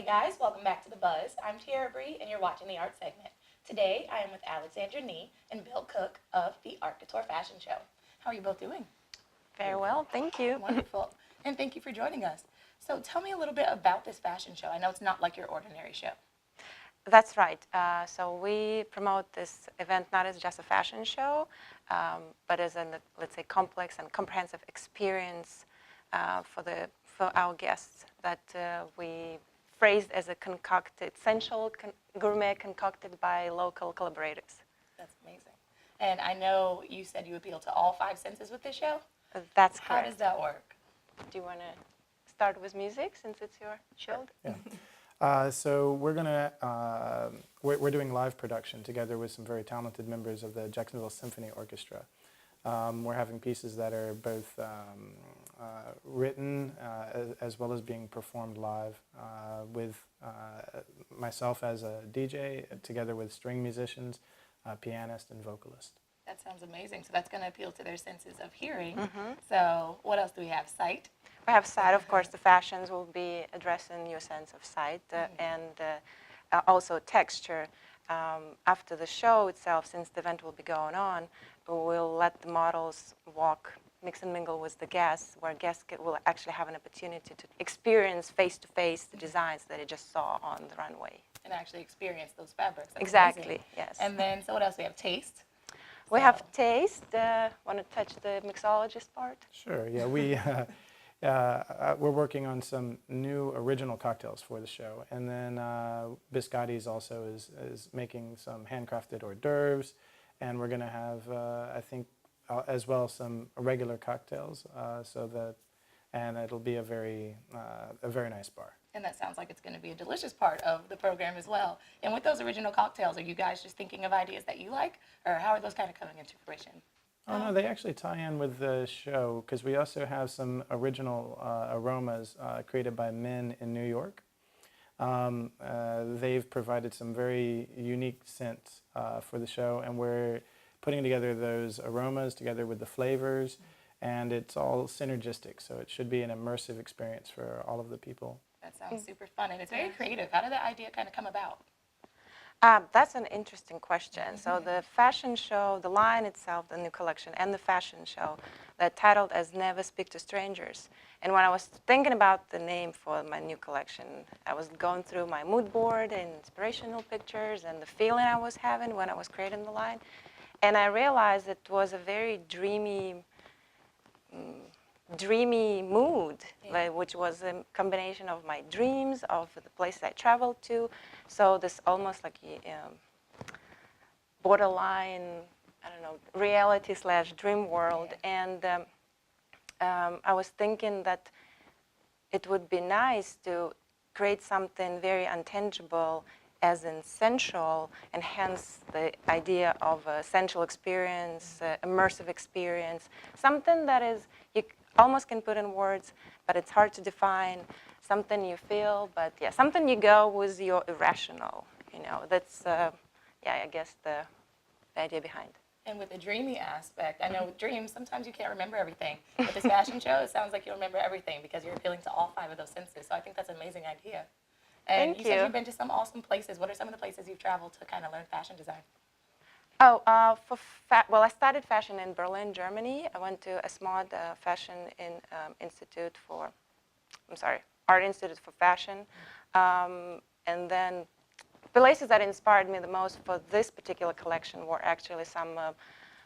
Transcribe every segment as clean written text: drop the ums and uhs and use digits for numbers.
guys, welcome back to The Buzz. I'm Tiara Bree and you're watching the art segment. Today I am with Alexandra and Bill Cook of the Art Couture Fashion Show. How are you both doing? Very well, thank you. Wonderful. And thank you for joining us. So tell me a little bit about this fashion show. I know it's not like your ordinary show. That's right. So we promote this event not as just a fashion show, but as a, let's say, complex and comprehensive experience for our guests that we phrased as a concocted, sensual, gourmet concocted by local collaborators. That's amazing. And I know you said you appeal to all five senses with this show. That's correct. How does that work? Do you want to start with music since it's your show? Yeah. So we're doing live production together with some very talented members of the Jacksonville Symphony Orchestra. We're having pieces that are both written as well as being performed live with myself as a DJ, together with string musicians, pianist, and vocalist. That sounds amazing. So that's going to appeal to their senses of hearing. So what else do we have? Sight? We have sight, of course. The fashions will be addressing your sense of sight and also texture. After the show itself, since the event will be going on, we'll let the models walk, mix and mingle with the guests, where guests will actually have an opportunity to experience face-to-face the designs that they just saw on the runway. And actually experience those fabrics. That's exactly, amazing. Yes. And then, so what else? We have taste. We have taste. Want to touch the mixologist part? Sure, yeah. We're working on some new original cocktails for the show. And then Biscotti's also is making some handcrafted hors d'oeuvres. And we're going to have, I think, as well some regular cocktails. And it'll be a very nice bar. And that sounds like it's going to be a delicious part of the program as well. And with those original cocktails, are you guys just thinking of ideas that you like? Or how are those kind of coming into fruition? Oh, no, they actually tie in with the show because we also have some original aromas created by men in New York. They've provided some very unique scents for the show, and we're putting together those aromas together with the flavors, and it's all synergistic, so it should be an immersive experience for all of the people. That sounds super fun, and it's very creative. How did that idea kind of come about? That's an interesting question. So the fashion show, the line itself, the new collection, and the fashion show, they're titled as Never Speak to Strangers. And when I was thinking about the name for my new collection, I was going through my mood board and inspirational pictures and the feeling I was having when I was creating the line. And I realized it was a very dreamy mood, which was a combination of my dreams, of the places I traveled to. So this almost like borderline, I don't know, reality/dream world. And I was thinking that it would be nice to create something very untangible as in sensual, and hence the idea of a sensual experience, immersive experience, something that is, you almost can put in words, but it's hard to define, something you feel, but yeah, something you go with your irrational, that's, I guess the idea behind. And with the dreamy aspect, I know with dreams, sometimes you can't remember everything. With this fashion show, it sounds like you'll remember everything because you're appealing to all five of those senses. So I think that's an amazing idea. And you said you've been to some awesome places. What are some of the places you've traveled to kind of learn fashion design? Oh, well, I studied fashion in Berlin, Germany. I went to a small fashion Art Institute for Fashion. And then places that inspired me the most for this particular collection were actually some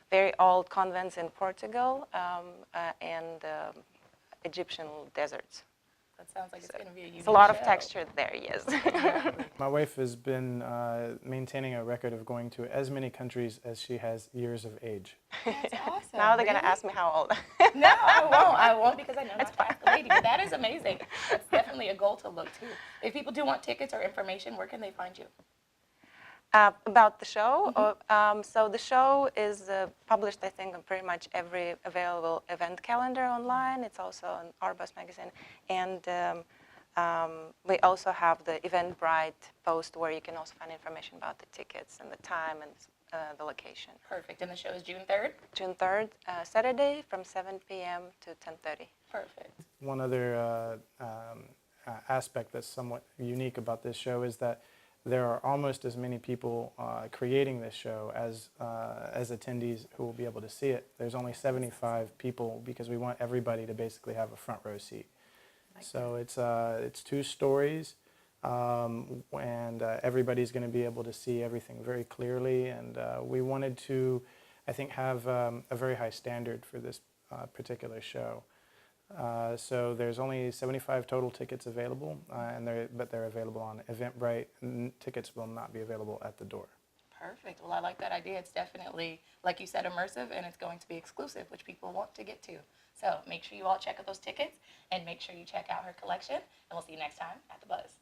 very old convents in Portugal and Egyptian deserts. That sounds like it's going to be a unique It's a lot show. of texture there, yes. My wife has been maintaining a record of going to as many countries as she has years of age. That's awesome. Now they're going to ask me how old. No, I won't because I know not to ask the lady, but that is amazing. That's definitely a goal to look to. If people do want tickets or information, where can they find you? About the show? So the show is published, I think, on pretty much every available event calendar online. It's also on Arbus magazine. And we also have the Eventbrite post where you can also find information about the tickets and the time and the location. Perfect. And the show is June 3rd? June 3rd, Saturday from 7 p.m. to 10:30. Perfect. One other aspect that's somewhat unique about this show is that there are almost as many people creating this show as attendees who will be able to see it. There's only 75 people because we want everybody to basically have a front row seat. So it's 2 stories, and everybody's going to be able to see everything very clearly. And we wanted to, I think, have a very high standard for this particular show. So there's only 75 total tickets available, but they're available on Eventbrite. Tickets will not be available at the door. Perfect. Well, I like that idea. It's definitely, like you said, immersive, and it's going to be exclusive, which people want to get to. So make sure you all check out those tickets, and make sure you check out her collection, and we'll see you next time at The Buzz.